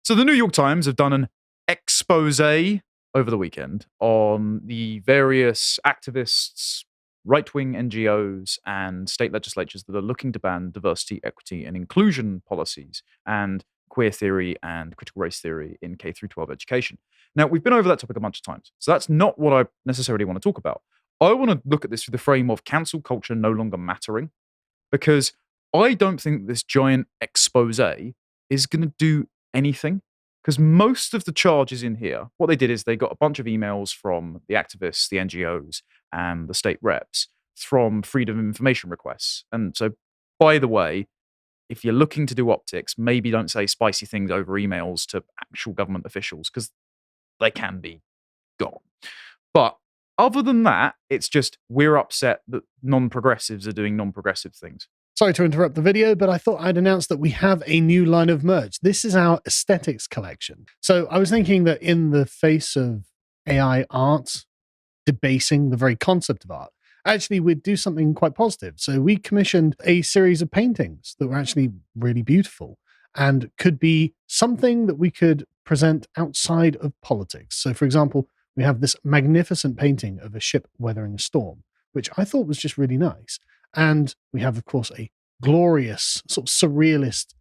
So the New York Times have done an expose over the weekend on the various activists, right-wing NGOs, and state legislatures that are looking to ban diversity, equity, and inclusion policies and queer theory and critical race theory in K through 12 education. Now, we've been over that topic a bunch of times, so that's not what I necessarily want to talk about. I want to look at this through the frame of cancel culture no longer mattering, because I don't think this giant expose is going to do anything. Because most of the charges in here, what they did is they got a bunch of emails from the activists, the NGOs, and the state reps from freedom of information requests. And so, by the way, if you're looking to do optics, maybe don't say spicy things over emails to actual government officials, because they can be gone. But other than that, it's just we're upset that non-progressives are doing non-progressive things. Sorry to interrupt the video, but I thought I'd announce that we have a new line of merch. This is our aesthetics collection. So I was thinking that in the face of AI art debasing the very concept of art, actually we'd do something quite positive. So we commissioned a series of paintings that were actually really beautiful and could be something that we could present outside of politics. So for example, we have this magnificent painting of a ship weathering a storm, which I thought was just really nice. And we have, of course, a glorious, sort of surrealist,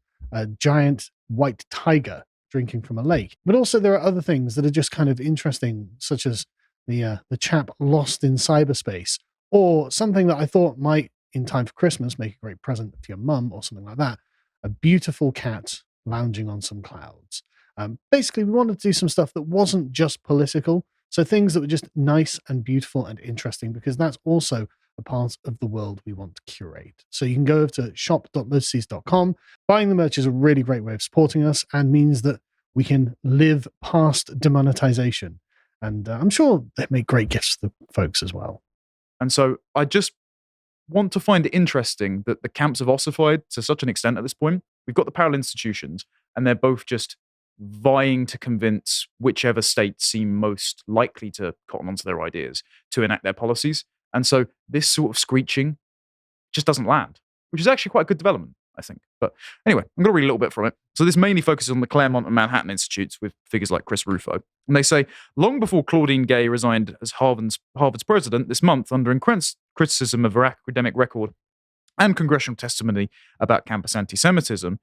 giant white tiger drinking from a lake. But also there are other things that are just kind of interesting, such as the chap lost in cyberspace, or something that I thought might, in time for Christmas, make a great present to your mum or something like that, a beautiful cat lounging on some clouds. Basically, we wanted to do some stuff that wasn't just political, so things that were just nice and beautiful and interesting, because that's also a part of the world we want to curate. So you can go over to shop.lotuses.com. Buying the merch is a really great way of supporting us and means that we can live past demonetization. And I'm sure they make great gifts for the folks as well. And so I just want to find it interesting that the camps have ossified to such an extent at this point. We've got the parallel institutions, and they're both just vying to convince whichever states seem most likely to cotton onto their ideas to enact their policies. And so this sort of screeching just doesn't land, which is actually quite a good development, I think. But anyway, I'm going to read a little bit from it. So this mainly focuses on the Claremont and Manhattan Institutes with figures like Chris Rufo. And they say, long before Claudine Gay resigned as Harvard's president this month under intense criticism of her academic record and congressional testimony about campus anti-Semitism,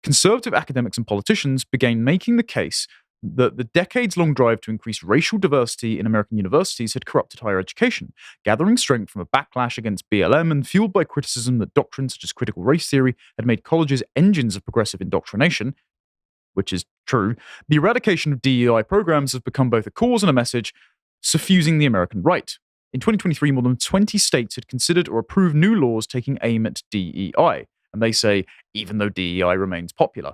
conservative academics and politicians began making the case that the decades-long drive to increase racial diversity in American universities had corrupted higher education, gathering strength from a backlash against BLM and fueled by criticism that doctrines such as critical race theory had made colleges engines of progressive indoctrination, which is true. The eradication of DEI programs has become both a cause and a message, suffusing the American right. In 2023, more than 20 states had considered or approved new laws taking aim at DEI. And they say, even though DEI remains popular.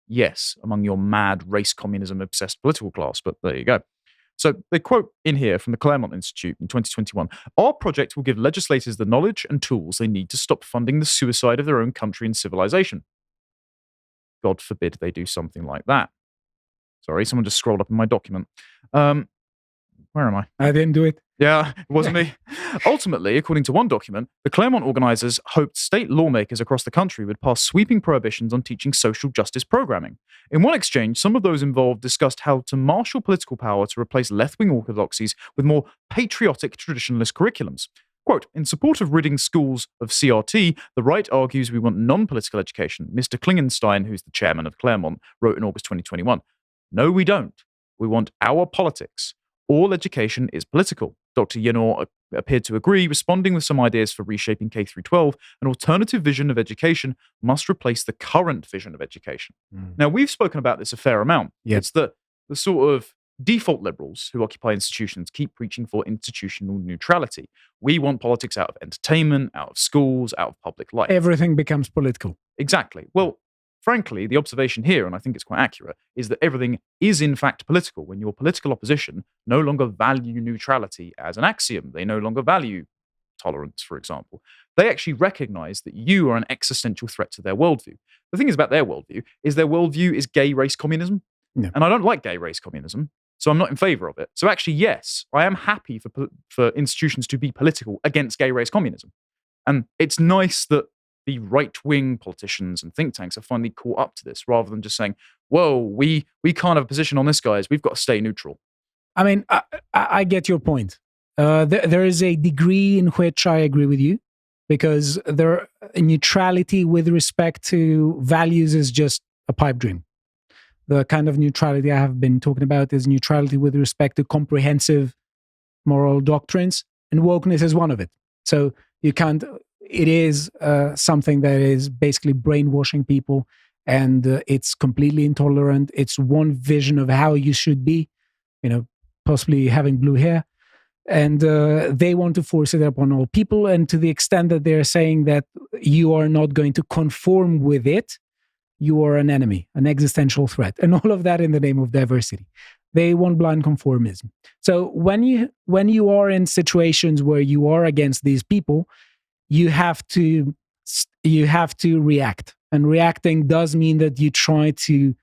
Yes, among your mad race communism obsessed political class, but there you go. So they quote in here from the Claremont Institute in 2021, our project will give legislators the knowledge and tools they need to stop funding the suicide of their own country and civilization. God forbid they do something like that. Sorry, someone just scrolled up in my document. Where am I? I didn't do it. Yeah, it wasn't me. Ultimately, according to one document, the Claremont organizers hoped state lawmakers across the country would pass sweeping prohibitions on teaching social justice programming. In one exchange, some of those involved discussed how to marshal political power to replace left-wing orthodoxies with more patriotic traditionalist curriculums. Quote, in support of ridding schools of CRT, the right argues we want non-political education. Mr. Klingenstein, who's the chairman of Claremont, wrote in August 2021. No, we don't. We want our politics. All education is political. Dr. Yenor appeared to agree, responding with some ideas for reshaping K through 12. An alternative vision of education must replace the current vision of education. Now, we've spoken about this a fair amount. Yep. It's the sort of default liberals who occupy institutions keep preaching for institutional neutrality. We want politics out of entertainment, out of schools, out of public life. Everything becomes political. Exactly. Well, frankly, the observation here, and I think it's quite accurate, is that everything is in fact political when your political opposition no longer value neutrality as an axiom. They no longer value tolerance, for example. They actually recognize that you are an existential threat to their worldview. The thing is about their worldview is gay race communism. Yeah. And I don't like gay race communism, so I'm not in favor of it. So actually, yes, I am happy for institutions to be political against gay race communism. And it's nice that the right-wing politicians and think tanks are finally caught up to this, rather than just saying, whoa, we can't have a position on this, guys. We've got to stay neutral. I mean, I get your point. There is a degree in which I agree with you, because neutrality with respect to values is just a pipe dream. The kind of neutrality I have been talking about is neutrality with respect to comprehensive moral doctrines, and wokeness is one of it. So you can't, it is something that is basically brainwashing people, and it's completely intolerant. It's one vision of how you should be, possibly having blue hair. And they want to force it upon all people. And to the extent that they're saying that you are not going to conform with it, you are an enemy, an existential threat. And all of that in the name of diversity. They want blind conformism. So when you are in situations where you are against these people, you have to react. And reacting does mean that you try to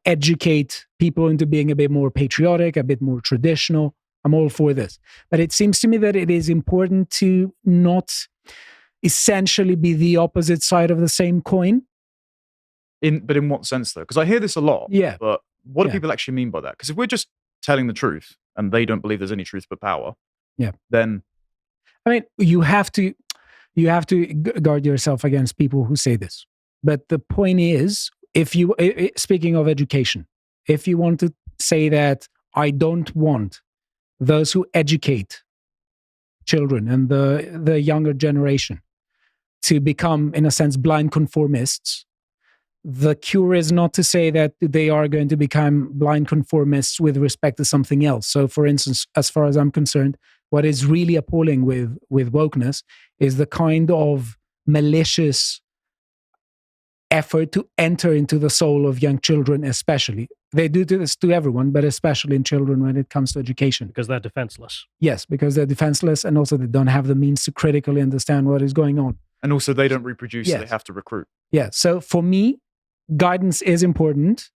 educate people into being a bit more patriotic, a bit more traditional. I'm all for this. But it seems to me that it is important to not essentially be the opposite side of the same coin. But in what sense, though? Because I hear this a lot. Yeah. But what do people actually mean by that? Because if we're just telling the truth and they don't believe there's any truth but power, then... I mean, you have to guard yourself against people who say this. But the point is, speaking of education, if you want to say that I don't want those who educate children and the younger generation to become, in a sense, blind conformists, the cure is not to say that they are going to become blind conformists with respect to something else. So, for instance, as far as I'm concerned, what is really appalling with wokeness is the kind of malicious effort to enter into the soul of young children, especially. They do this to everyone, but especially in children when it comes to education. Because they're defenseless. Yes, because they're defenseless, and also they don't have the means to critically understand what is going on. And also they don't reproduce, so they have to recruit. Yeah, so for me, guidance is important.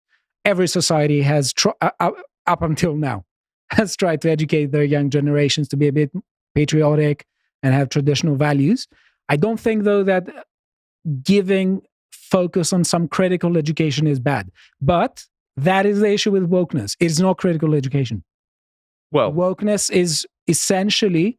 Every society has, up until now, has tried to educate their young generations to be a bit patriotic and have traditional values. I don't think, though, that giving focus on some critical education is bad. But that is the issue with wokeness. It's not critical education. Well, wokeness is essentially,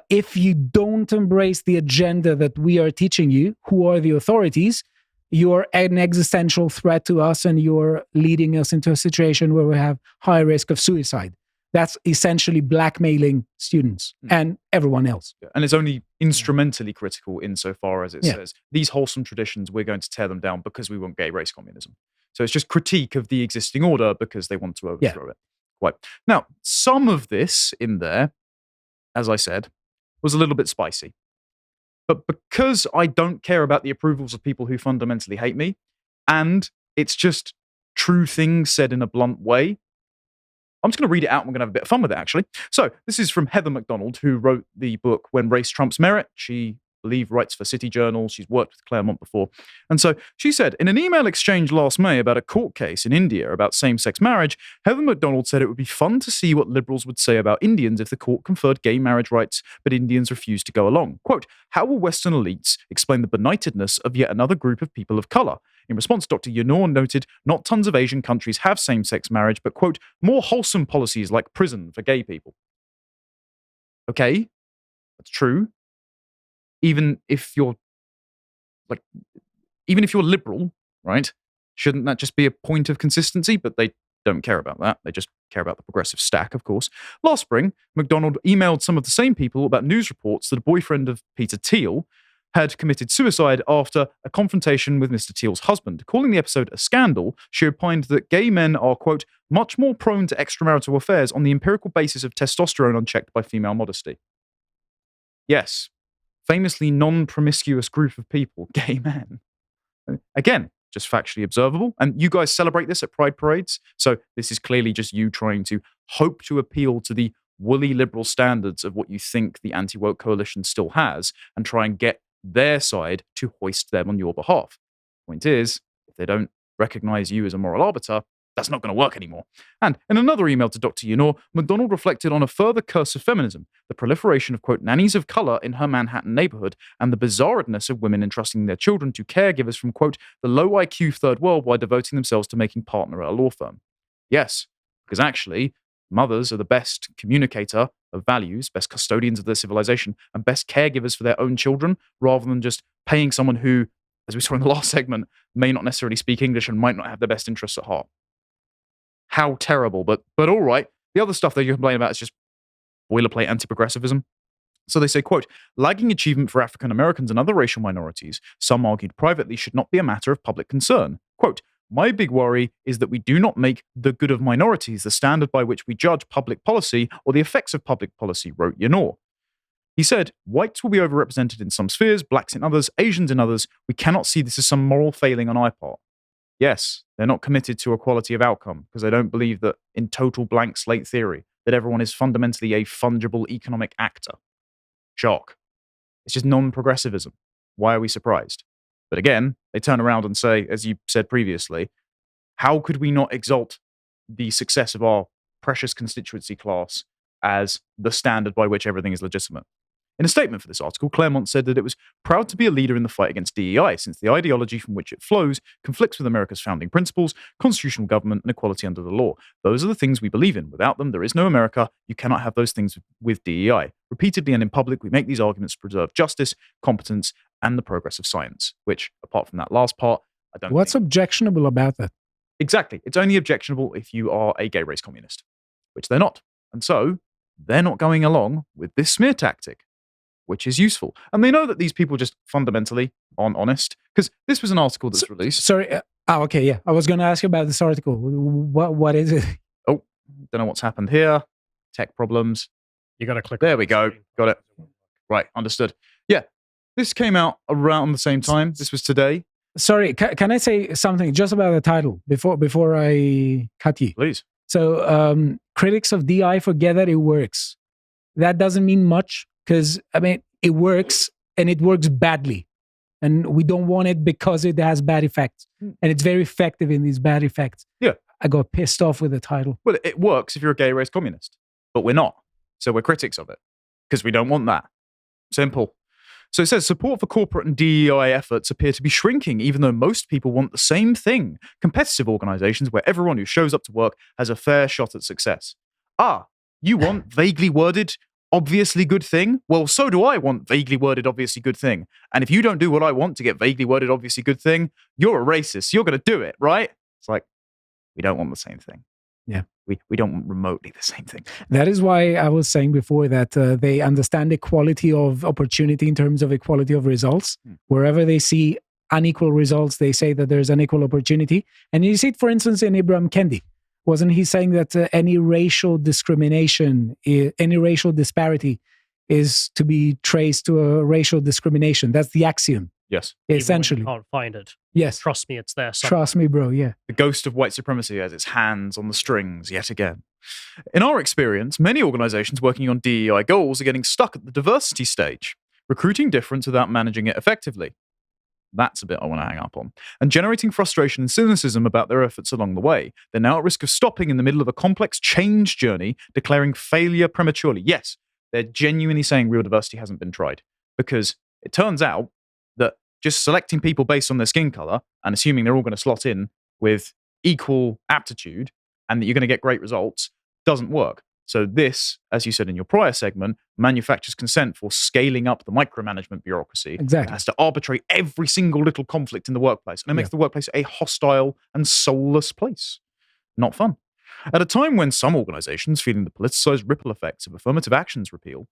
if you don't embrace the agenda that we are teaching you, who are the authorities, you're an existential threat to us, and you're leading us into a situation where we have high risk of suicide. That's essentially blackmailing students and everyone else. And it's only instrumentally critical insofar as it says, these wholesome traditions, we're going to tear them down because we want gay race communism. So it's just critique of the existing order because they want to overthrow it. Right. Now, some of this in there, as I said, was a little bit spicy. But because I don't care about the approvals of people who fundamentally hate me, and it's just true things said in a blunt way, I'm just going to read it out and we're going to have a bit of fun with it, actually. So this is from Heather McDonald, who wrote the book When Race Trumps Merit. She, I believe, writes for City Journal. She's worked with Claremont before. And so she said, in an email exchange last May about a court case in India about same-sex marriage, Heather McDonald said it would be fun to see what liberals would say about Indians if the court conferred gay marriage rights, but Indians refused to go along. Quote, how will Western elites explain the benightedness of yet another group of people of color? In response, Dr. Yanor noted, not tons of Asian countries have same-sex marriage, but, quote, more wholesome policies like prison for gay people. Okay, that's true. Even if you're liberal, right? Shouldn't that just be a point of consistency? But they don't care about that. They just care about the progressive stack, of course. Last spring, McDonald emailed some of the same people about news reports that a boyfriend of Peter Thiel had committed suicide after a confrontation with Mr. Thiel's husband. Calling the episode a scandal, she opined that gay men are, quote, much more prone to extramarital affairs on the empirical basis of testosterone unchecked by female modesty. Yes, famously non-promiscuous group of people, gay men. Again, just factually observable. And you guys celebrate this at Pride parades. So this is clearly just you trying to hope to appeal to the woolly liberal standards of what you think the anti-woke coalition still has and try and get their side to hoist them on your behalf. Point is, if they don't recognize you as a moral arbiter, That's not going to work anymore. And in another email to Dr. Yunor, McDonald reflected on a further curse of feminism, the proliferation of, quote, nannies of color in her Manhattan neighborhood, and the bizarreness of women entrusting their children to caregivers from, quote, the low IQ third world while devoting themselves to making partner at a law firm. Yes, because actually, mothers are the best communicator of values, best custodians of their civilization, and best caregivers for their own children, rather than just paying someone who, as we saw in the last segment, may not necessarily speak English and might not have their best interests at heart. How terrible, but all right. The other stuff that you complain about is just boilerplate anti-progressivism. So they say, quote, lagging achievement for African Americans and other racial minorities, some argued privately, should not be a matter of public concern. Quote, my big worry is that we do not make the good of minorities the standard by which we judge public policy or the effects of public policy, wrote Yunor. He said, whites will be overrepresented in some spheres, blacks in others, Asians in others. We cannot see this as some moral failing on our part. Yes, they're not committed to equality of outcome because they don't believe that in total blank slate theory that everyone is fundamentally a fungible economic actor. Shock. It's just non-progressivism. Why are we surprised? But again, they turn around and say, as you said previously, how could we not exalt the success of our precious constituency class as the standard by which everything is legitimate? In a statement for this article, Claremont said that it was proud to be a leader in the fight against DEI, since the ideology from which it flows conflicts with America's founding principles, constitutional government, and equality under the law. Those are the things we believe in. Without them, there is no America. You cannot have those things with DEI. Repeatedly and in public, we make these arguments to preserve justice, competence, and the progress of science, which, apart from that last part, I don't What's objectionable about that? Exactly. It's only objectionable if you are a gay race communist, which they're not. And so, they're not going along with this smear tactic, which is useful. And they know that these people just fundamentally aren't honest, because this was an article that's released. Sorry. Okay, yeah. I was going to ask you about this article. What is it? Oh, don't know what's happened here. Tech problems. You got to click. There we go. Got it. Right, understood. Yeah, this came out around the same time. This was today. Sorry, can I say something just about the title before I cut you? Please. So, critics of DI forget that it works. That doesn't mean much. Because, I mean, it works and it works badly. And we don't want it because it has bad effects. And it's very effective in these bad effects. Yeah. I got pissed off with the title. Well, it works if you're a gay race communist, but we're not. So we're critics of it because we don't want that. Simple. So it says support for corporate and DEI efforts appear to be shrinking, even though most people want the same thing. Competitive organizations where everyone who shows up to work has a fair shot at success. You want vaguely worded obviously good thing? Well, so do I want vaguely worded, obviously good thing. And if you don't do what I want to get vaguely worded, obviously good thing, you're a racist. You're going to do it, right? It's like, we don't want the same thing. Yeah. We don't want remotely the same thing. That is why I was saying before that they understand equality of opportunity in terms of equality of results. Wherever they see unequal results, they say that there's unequal opportunity. And you see it, for instance, in Ibram Kendi. Wasn't he saying that any racial discrimination, any racial disparity is to be traced to a racial discrimination? That's the axiom. Yes. Essentially. Even when you can't find it. Yes. Trust me, it's there somewhere. Trust me, bro. Yeah. The ghost of white supremacy has its hands on the strings yet again. In our experience, many organizations working on DEI goals are getting stuck at the diversity stage, recruiting difference without managing it effectively. That's a bit I want to hang up on. And generating frustration and cynicism about their efforts along the way. They're now at risk of stopping in the middle of a complex change journey, declaring failure prematurely. Yes, they're genuinely saying real diversity hasn't been tried. Because it turns out that just selecting people based on their skin color and assuming they're all going to slot in with equal aptitude and that you're going to get great results doesn't work. So this, as you said in your prior segment, manufactures consent for scaling up the micromanagement bureaucracy. Exactly. It has to arbitrate every single little conflict in the workplace. And it makes the workplace a hostile and soulless place. Not fun. At a time when some organizations, feeling the politicized ripple effects of affirmative actions repeal,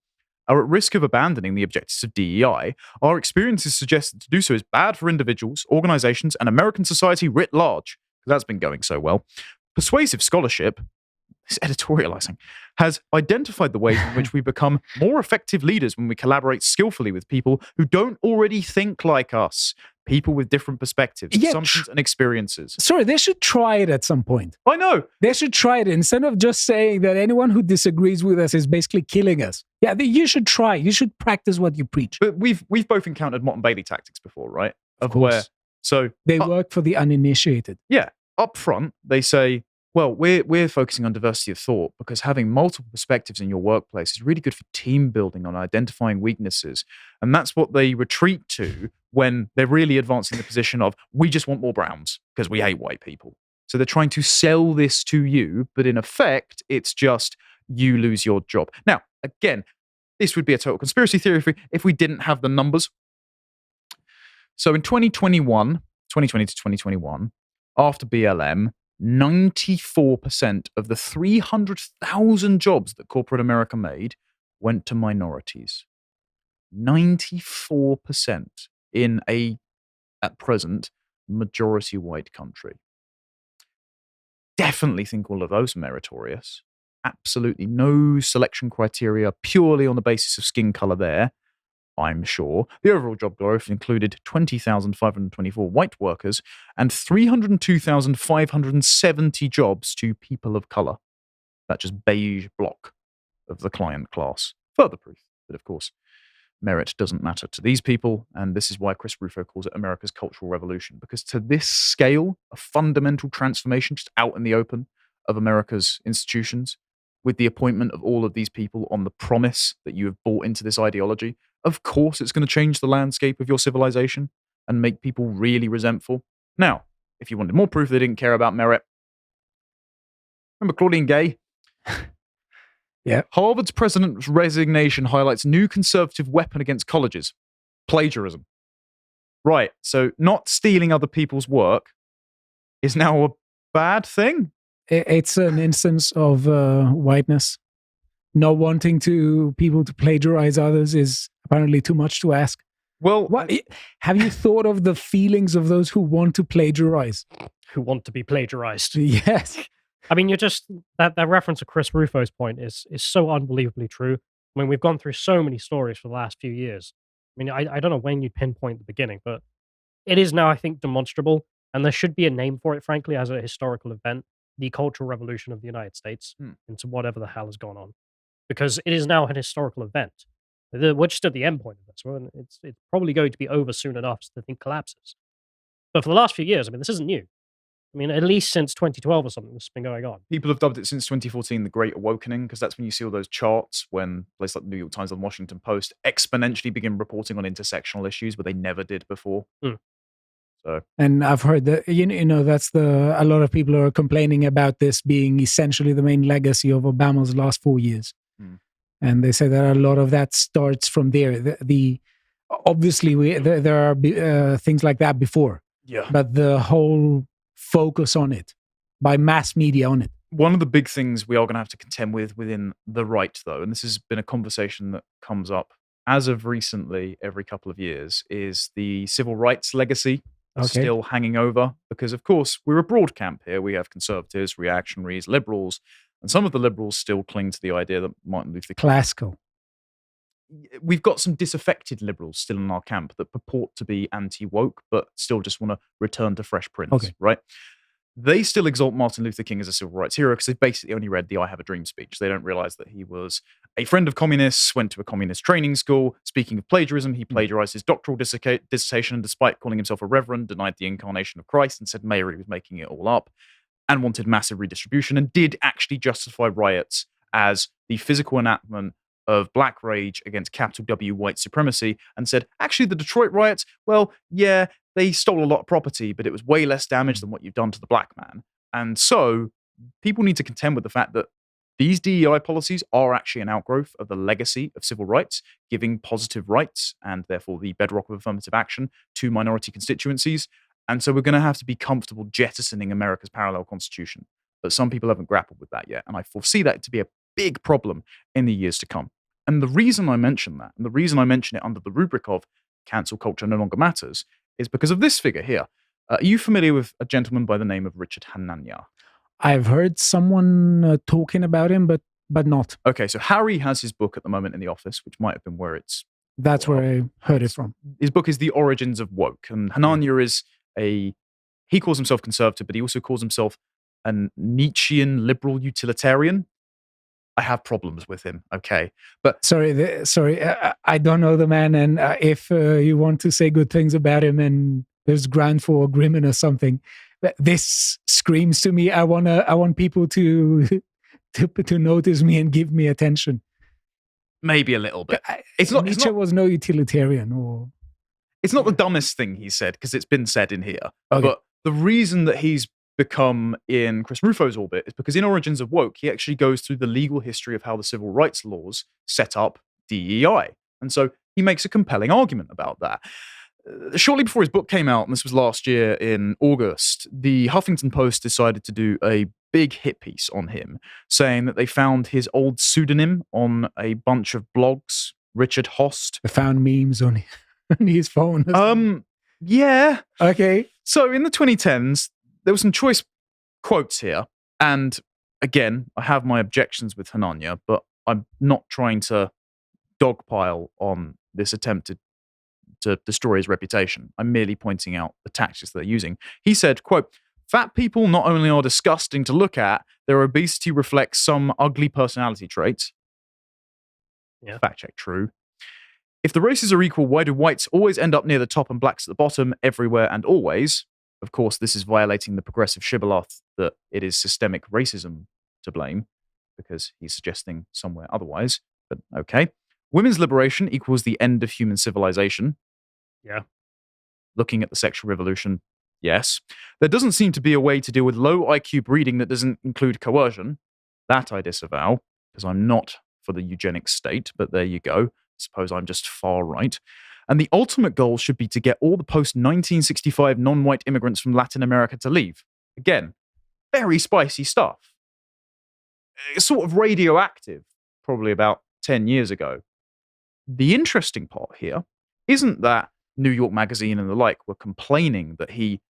are at risk of abandoning the objectives of DEI, our experiences suggest that to do so is bad for individuals, organizations, and American society writ large. Because that's been going so well. Persuasive scholarship, this editorializing, has identified the ways in which we become more effective leaders when we collaborate skillfully with people who don't already think like us, people with different perspectives, assumptions, and experiences. Sorry, they should try it at some point. I know. They should try it instead of just saying that anyone who disagrees with us is basically killing us. Yeah, you should try. You should practice what you preach. But we've both encountered Mott and Bailey tactics before, right? Of course. So they work for the uninitiated. Yeah. Up front, they say, Well, we're focusing on diversity of thought because having multiple perspectives in your workplace is really good for team building on identifying weaknesses. And that's what they retreat to when they're really advancing the position of, we just want more browns because we hate white people. So they're trying to sell this to you, but in effect, it's just you lose your job. Now, again, this would be a total conspiracy theory if we didn't have the numbers. So in 2020 to 2021, after BLM, 94% of the 300,000 jobs that corporate America made went to minorities. 94% in at present, majority white country. Definitely think all of those are meritorious. Absolutely no selection criteria purely on the basis of skin color there, I'm sure. The overall job growth included 20,524 white workers and 302,570 jobs to people of color. That just beige block of the client class. Further proof that, of course, merit doesn't matter to these people, and this is why Chris Rufo calls it America's cultural revolution, because to this scale, a fundamental transformation just out in the open of America's institutions, with the appointment of all of these people on the promise that you have bought into this ideology, of course it's going to change the landscape of your civilization and make people really resentful. Now, if you wanted more proof they didn't care about merit, remember Claudine Gay? Yeah. Harvard's president's resignation highlights new conservative weapon against colleges: plagiarism. Right, so not stealing other people's work is now a bad thing? It's an instance of whiteness. Not wanting people to plagiarize others is apparently too much to ask. Well, have you thought of the feelings of those who want to plagiarize? Who want to be plagiarized. Yes. I mean, you're just, that reference to Chris Rufo's point is so unbelievably true. I mean, we've gone through so many stories for the last few years. I mean, I don't know when you'd pinpoint the beginning, but it is now, I think, demonstrable, and there should be a name for it, frankly, as a historical event, the Cultural Revolution of the United States, into whatever the hell has gone on. Because it is now an historical event. We're just at the end point of this. It's probably going to be over soon enough so the thing collapses. But for the last few years, I mean, this isn't new. I mean, at least since 2012 or something, this has been going on. People have dubbed it since 2014 the Great Awakening, because that's when you see all those charts when places like the New York Times and Washington Post exponentially begin reporting on intersectional issues where they never did before. So, and I've heard that that's a lot of people are complaining about this being essentially the main legacy of Obama's last 4 years, and they say that a lot of that starts from there. Obviously there are things like that before, but the whole focus on it by mass media on it. One of the big things we are going to have to contend with within the right, though, and this has been a conversation that comes up as of recently every couple of years, is the civil rights legacy still hanging over. Because, of course, we're a broad camp here. We have conservatives, reactionaries, liberals, and some of the liberals still cling to the idea that Martin Luther King... Classical. We've got some disaffected liberals still in our camp that purport to be anti-woke, but still just want to return to Fresh Prince, right? They still exalt Martin Luther King as a civil rights hero because they've basically only read the I Have a Dream speech. They don't realize that he was a friend of communists, went to a communist training school. Speaking of plagiarism, he plagiarized his doctoral dissertation, and despite calling himself a reverend, denied the incarnation of Christ and said Mary was making it all up, and wanted massive redistribution, and did actually justify riots as the physical enactment of black rage against capital W white supremacy, and said, actually, the Detroit riots, well, yeah, they stole a lot of property, but it was way less damage than what you've done to the black man. And so people need to contend with the fact that these DEI policies are actually an outgrowth of the legacy of civil rights, giving positive rights and therefore the bedrock of affirmative action to minority constituencies. And so we're going to have to be comfortable jettisoning America's parallel constitution. But some people haven't grappled with that yet. And I foresee that to be a big problem in the years to come. And the reason I mention that, and the reason I mention it under the rubric of cancel culture no longer matters, is because of this figure here. Are you familiar with a gentleman by the name of Richard Hanania? I've heard someone talking about him, but not. Okay, so Harry has his book at the moment in the office, which might have been where it's... That's where I heard it from. His book is The Origins of Woke. And Hanania is he calls himself conservative, but he also calls himself a Nietzschean liberal utilitarian. I have problems with him, okay? But sorry, I don't know the man, and if you want to say good things about him and there's ground for agreement or something, This screams to me. I want people to notice me and give me attention. Maybe a little bit. Nietzsche was no utilitarian, or it's not the dumbest thing he said, because it's been said in here. Okay. But the reason that he's become in Chris Rufo's orbit is because in Origins of Woke, he actually goes through the legal history of how the civil rights laws set up DEI. And so he makes a compelling argument about that. Shortly before his book came out, and this was last year in August, the Huffington Post decided to do a big hit piece on him, saying that they found his old pseudonym on a bunch of blogs, Richard Host. I found memes on his phone. Yeah. Okay. So in the 2010s, there were some choice quotes here. And again, I have my objections with Hanania, but I'm not trying to dogpile on this attempt to destroy his reputation. I'm merely pointing out the tactics they're using. He said, quote, "Fat people not only are disgusting to look at, their obesity reflects some ugly personality traits." Yeah. Fact check, true. "If the races are equal, why do whites always end up near the top and blacks at the bottom, everywhere and always?" Of course, this is violating the progressive shibboleth that it is systemic racism to blame, because he's suggesting somewhere otherwise. But okay. "Women's liberation equals the end of human civilization." Yeah. Looking at the sexual revolution, yes. "There doesn't seem to be a way to deal with low IQ breeding that doesn't include coercion." That I disavow, because I'm not for the eugenics state, but there you go. Suppose I'm just far right. "And the ultimate goal should be to get all the post-1965 non-white immigrants from Latin America to leave." Again, very spicy stuff. It's sort of radioactive, probably about 10 years ago. The interesting part here isn't that New York Magazine and the like were complaining that he,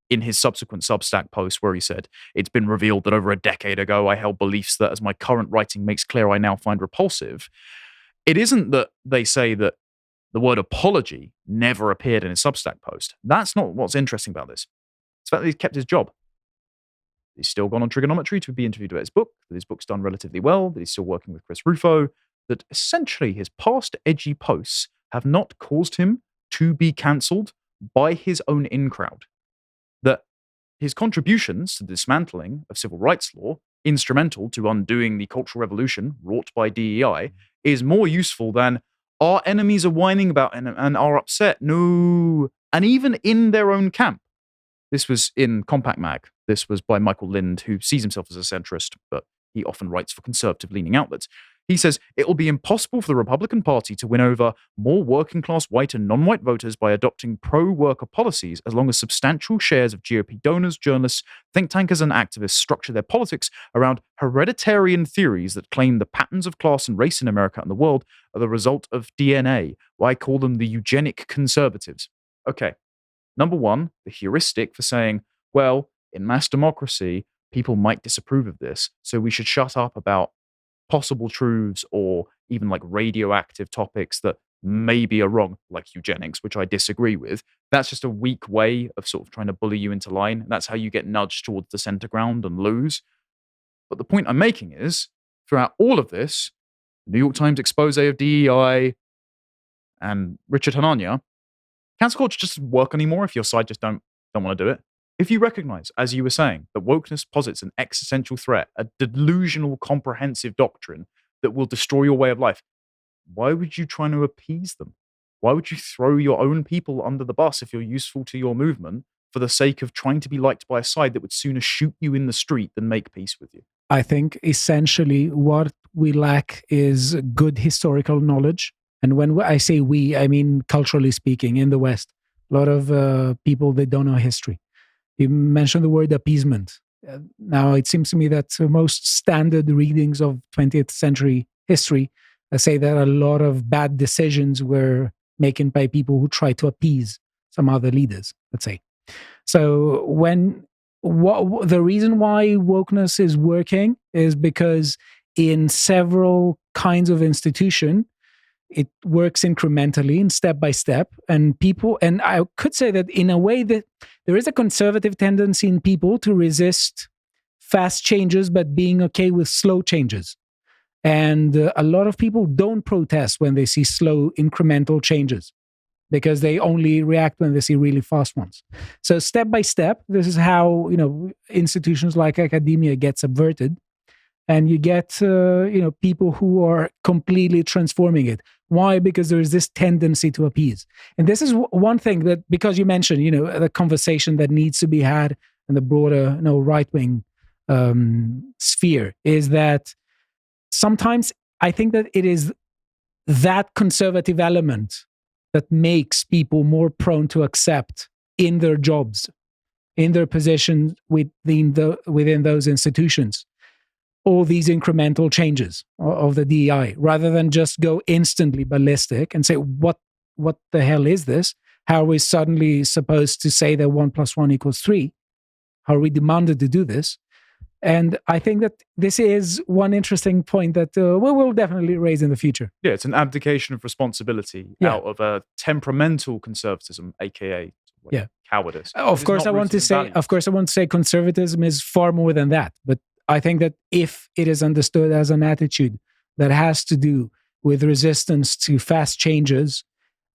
in his subsequent Substack post where he said, "It's been revealed that over a decade ago I held beliefs that, as my current writing makes clear, I now find repulsive." It isn't that they say that the word apology never appeared in his Substack post. That's not what's interesting about this. It's the fact that he's kept his job. He's still gone on Trigonometry to be interviewed about his book, that his book's done relatively well, that he's still working with Chris Rufo, that essentially his past edgy posts have not caused him to be cancelled by his own in-crowd. That his contributions to the dismantling of civil rights law, instrumental to undoing the cultural revolution wrought by DEI, is more useful than "our enemies are whining about and are upset." No. And even in their own camp. This was in Compact Mag. This was by Michael Lind, who sees himself as a centrist, but he often writes for conservative-leaning outlets. He says, "It will be impossible for the Republican Party to win over more working-class white and non-white voters by adopting pro-worker policies as long as substantial shares of GOP donors, journalists, think tankers, and activists structure their politics around hereditarian theories that claim the patterns of class and race in America and the world are the result of DNA. Why I call them the eugenic conservatives." Okay, number one, the heuristic for saying, well, in mass democracy, people might disapprove of this, so we should shut up about possible truths or even like radioactive topics that maybe are wrong, like eugenics, which I disagree with. That's just a weak way of sort of trying to bully you into line. That's how you get nudged towards the center ground and lose. But the point I'm making is, throughout all of this, the New York Times expose of DEI and Richard Hanania, cancel culture just doesn't work anymore if your side just don't want to do it. If you recognize, as you were saying, that wokeness posits an existential threat, a delusional, comprehensive doctrine that will destroy your way of life, why would you try to appease them? Why would you throw your own people under the bus if you're useful to your movement for the sake of trying to be liked by a side that would sooner shoot you in the street than make peace with you? I think essentially what we lack is good historical knowledge. And when I say we, I mean culturally speaking, in the West, a lot of people, they don't know history. You mentioned the word appeasement. Now, it seems to me that most standard readings of 20th century history say that a lot of bad decisions were made by people who tried to appease some other leaders, let's say. So the reason why wokeness is working is because in several kinds of institution, it works incrementally and step by step. And I could say that in a way that there is a conservative tendency in people to resist fast changes, but being okay with slow changes. And a lot of people don't protest when they see slow incremental changes. because they only react when they see really fast ones. So step by step, this is how institutions like academia get subverted, and you get people who are completely transforming it. Why? Because there is this tendency to appease, and this is one thing that, because you mentioned the conversation that needs to be had in the broader right wing sphere, is that sometimes I think that it is that conservative element that makes people more prone to accept in their jobs, in their positions within those institutions, all these incremental changes of the DEI, rather than just go instantly ballistic and say, what the hell is this? How are we suddenly supposed to say that 1 + 1 = 3? How are we demanded to do this? And I think that this is one interesting point that we will definitely raise in the future. Yeah, it's an abdication of responsibility out of a temperamental conservatism, aka cowardice. Of course, I want to say conservatism is far more than that. But I think that if it is understood as an attitude that has to do with resistance to fast changes,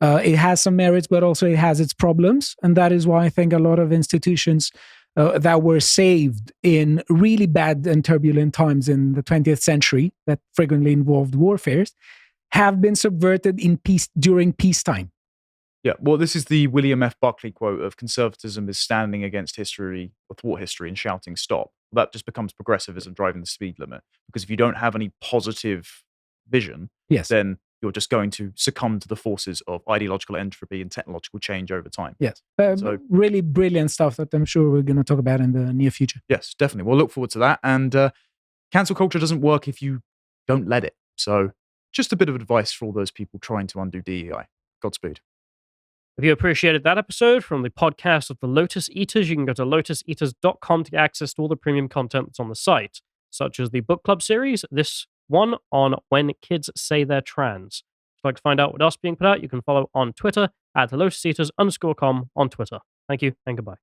it has some merits, but also it has its problems. And that is why I think a lot of institutions that were saved in really bad and turbulent times in the 20th century that frequently involved warfares have been subverted during peacetime. Yeah, well, this is the William F. Buckley quote of conservatism is standing against history or thwart history and shouting stop. That just becomes progressivism driving the speed limit. Because if you don't have any positive vision, then you're just going to succumb to the forces of ideological entropy and technological change over time. Yes. So, really brilliant stuff that I'm sure we're going to talk about in the near future. Yes, definitely. We'll look forward to that. And cancel culture doesn't work if you don't let it. So just a bit of advice for all those people trying to undo DEI. Godspeed. If you appreciated that episode from the podcast of the Lotus Eaters, you can go to lotuseaters.com to get access to all the premium content that's on the site, such as the book club series, this one on when kids say they're trans. If you'd like to find out what else is being put out, you can follow on Twitter at lotuseaters_com on Twitter. Thank you and goodbye.